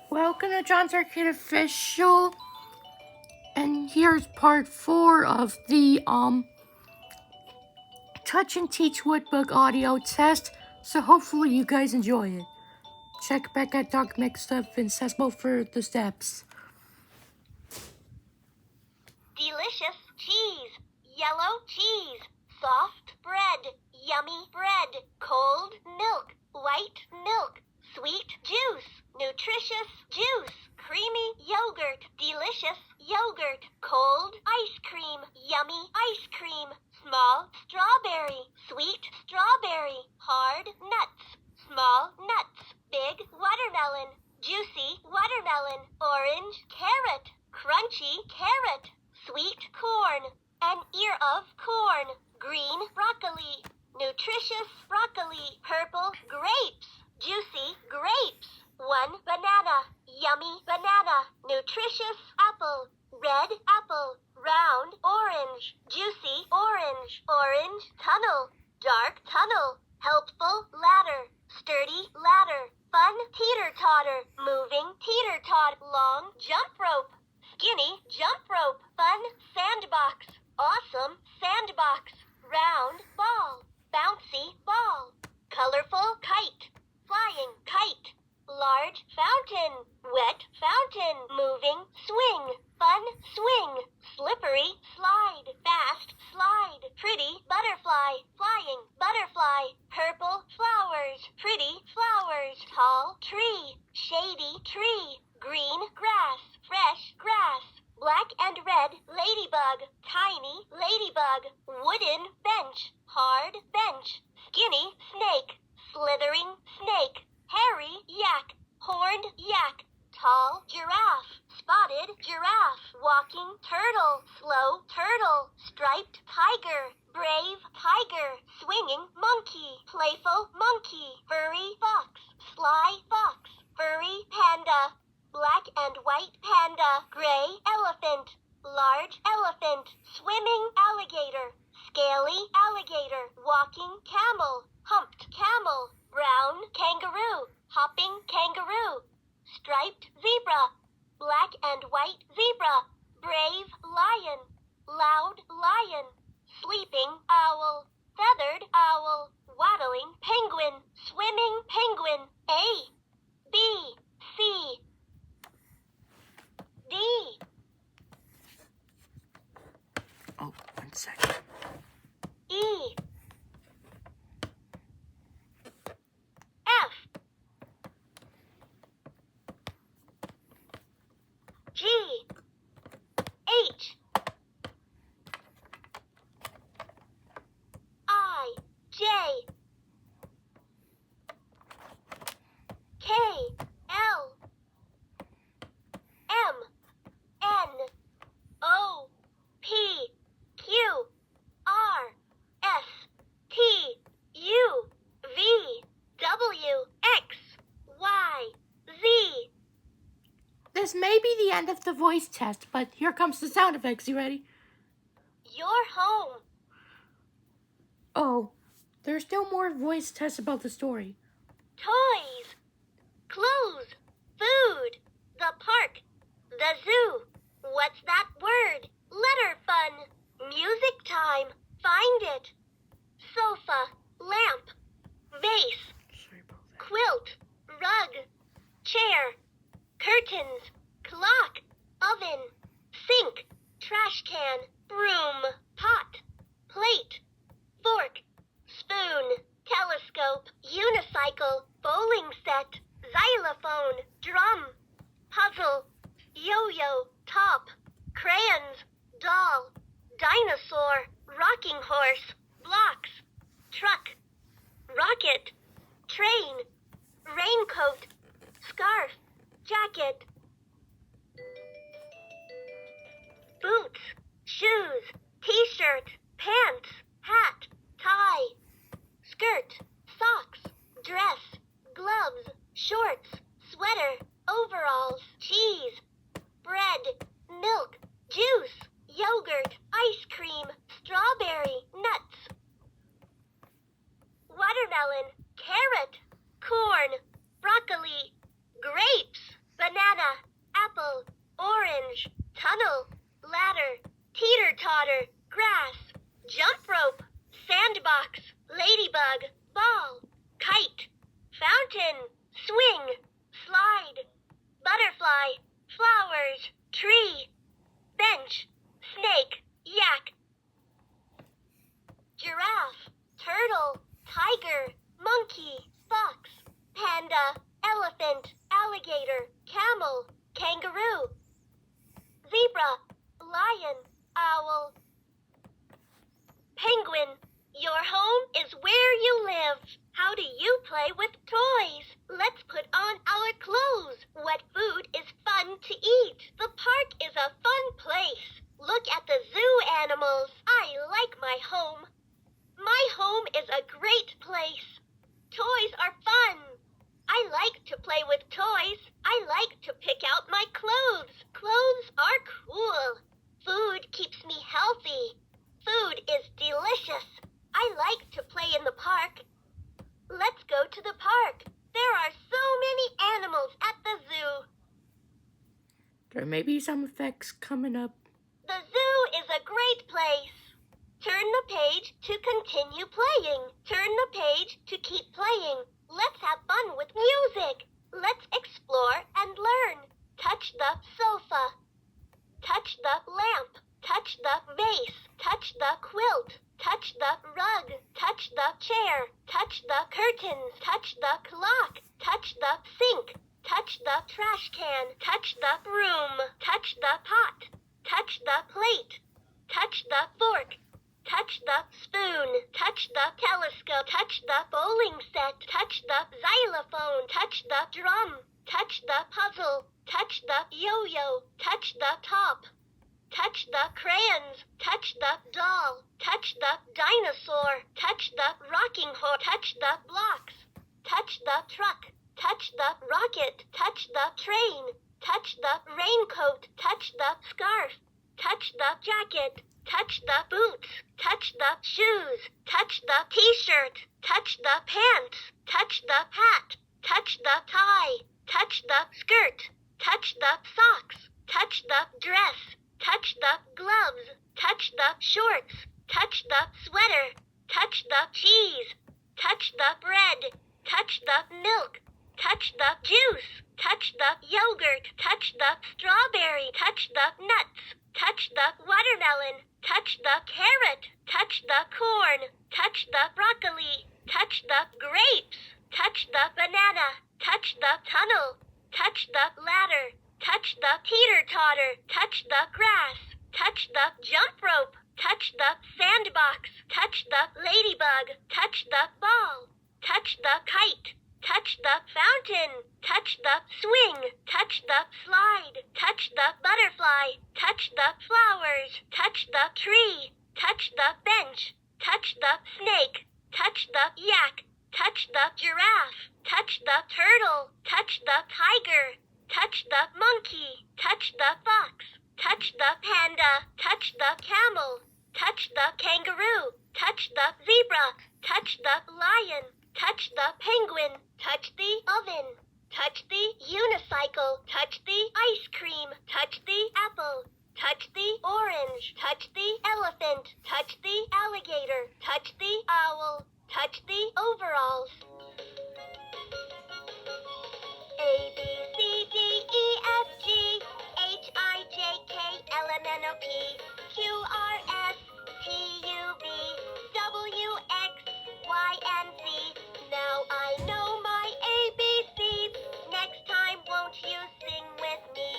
Welcome to John's Arcade Official, and here's part 4 of the Touch and Teach Woodbook audio test, so hopefully you guys enjoy it. Check back at Dark Mixed Up Accessible for the steps. Delicious cheese, yellow cheese, soft bread, yummy bread, cold milk, white milk, sweet juice, nutritious juice, creamy yogurt, delicious yogurt, cold ice cream, yummy ice cream, small strawberry, sweet strawberry, hard nuts, small nuts, big watermelon, juicy watermelon, orange carrot, crunchy carrot, sweet corn, an ear of corn, green broccoli, nutritious broccoli, purple grapes, juicy grapes, one banana, yummy banana, nutritious apple, red apple, round orange, juicy orange, orange tunnel, dark tunnel, helpful ladder, sturdy ladder, fun teeter-totter, moving teeter-tot, long jump rope, skinny jump rope, fun sandbox, awesome sandbox, round ball, bouncy ball, colorful kite, flying kite, large fountain, wet fountain, moving swing, fun swing, slippery slide, fast slide, pretty butterfly, flying butterfly, purple flowers, pretty flowers, tall tree, shady tree, green grass, fresh grass, black and red ladybug, tiny ladybug, wooden bench, hard bench, skinny snake, slithering snake, hairy yak, horned yak, tall giraffe, spotted giraffe, walking turtle, slow turtle, striped tiger, brave tiger, swinging monkey, playful monkey, furry fox, sly fox, furry panda, black and white panda, gray elephant, large elephant, swimming alligator, scaly alligator, walking camel, humped camel, brown kangaroo, hopping kangaroo, striped zebra, black and white zebra, brave lion, loud lion, sleeping owl, feathered owl, waddling penguin, swimming penguin, A, B, C, D. Oh, 1 second. E, F, G, H, I, J, K, L, M, N, O, P, Q, R, S, T, U, V, W, X, Y, Z. This may be the end of the voice test, but here comes the sound effects. You ready? You're home. Oh, there's still more voice tests about the story. Toys, clothes, food, the park, the zoo. What's that word? Letter fun. Music time. Find it. Sofa, lamp, vase, Sorry about that. quilt, rug, chair, curtains, clock, oven, sink, trash can, broom, pot, plate, fork, spoon, telescope, unicycle, bowling set, xylophone, drum, puzzle, yo-yo, top, crayons, doll, dinosaur, rocking horse, blocks, truck, rocket, train, raincoat, scarf, jacket, boots, shoes, t-shirt, pants, hat, tie, skirt, socks, dress, gloves, shorts, sweater, overalls, cheese, bread, milk, juice, yogurt, ice cream, strawberry, nuts, watermelon, carrot, corn, broccoli, grapes, banana. fountain, swing, slide, butterfly, flowers, tree, bench, snake, yak, giraffe, turtle, tiger, monkey, fox, panda, elephant, alligator, camel, kangaroo, zebra, lion, owl, penguin. Your home is where you live. How do you play with toys? Let's put on our clothes. What food is fun to eat? The park is a fun place. Look at the zoo animals. I like my home. My home is a great place. Toys are fun. I like to play with toys. I like to pick out my clothes. Clothes are cool. Food keeps me healthy. Food is delicious. I like to play in the park. Let's go to the park. There are so many animals at the zoo. There may be some effects coming up. The zoo is a great place. Turn the page to continue playing. Turn the page to keep playing. Let's have fun with music. Let's explore and learn. Touch the sofa. Touch the lamp. Touch the vase. Touch the quilt. Touch the rug. Touch the chair. Touch the curtains. Touch the clock. Touch the sink. Touch the trash can. Touch the broom. Touch the pot. Touch the plate. Touch the fork. Touch the spoon. Touch the telescope. Touch the bowling set. Touch the xylophone. Touch the drum. Touch the puzzle. Touch the yo-yo. Touch the top. Touch the crayons. Touch the doll. Touch the dinosaur. Touch the rocking horse. Touch the blocks. Touch the truck. Touch the rocket. Touch the train. Touch the raincoat. Touch the scarf. Touch the jacket. Touch the boots. Touch the shoes. Touch the t-shirt. Touch the pants. Touch the hat. Touch the tie. Touch the skirt. Touch the socks. Touch the dress. Touch the gloves. Touch the shorts. Touch the sweater. Touch the cheese. Touch the bread. Touch the milk. Touch the juice. Touch the yogurt. Touch the strawberry. Touch the nuts. Touch the watermelon. Touch the carrot. Touch the corn. Touch the broccoli. Touch the grapes. Touch the banana. Touch the tunnel. Touch the ladder. Touch the teeter-totter. Touch the grass. Touch the jump rope. Touch the sandbox. Touch the ladybug. Touch the ball. Touch the kite. Touch the fountain. Touch the swing. Touch the slide. Touch the butterfly. Touch the flowers. Touch the tree. Touch the bench. Touch the snake. Touch the yak. Touch the giraffe. Touch the turtle. Touch the tiger. Touch the monkey. Touch the fox. Touch the panda. Touch the camel. Touch the kangaroo. Touch the zebra. Touch the lion. Touch the penguin. Touch the oven. Touch the unicycle. Touch the ice cream. Touch the apple. Touch the orange. Touch the elephant. Touch the alligator. Touch the owl. Touch the overalls. A, B, C, D, E, F, G, H, I, J, K, L, M, N, O, P, Q, R, S, T, U, V, W, X, Y, and Z. Now I know my ABCs. Next time, won't you sing with me?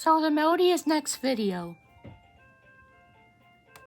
So the melody is next video.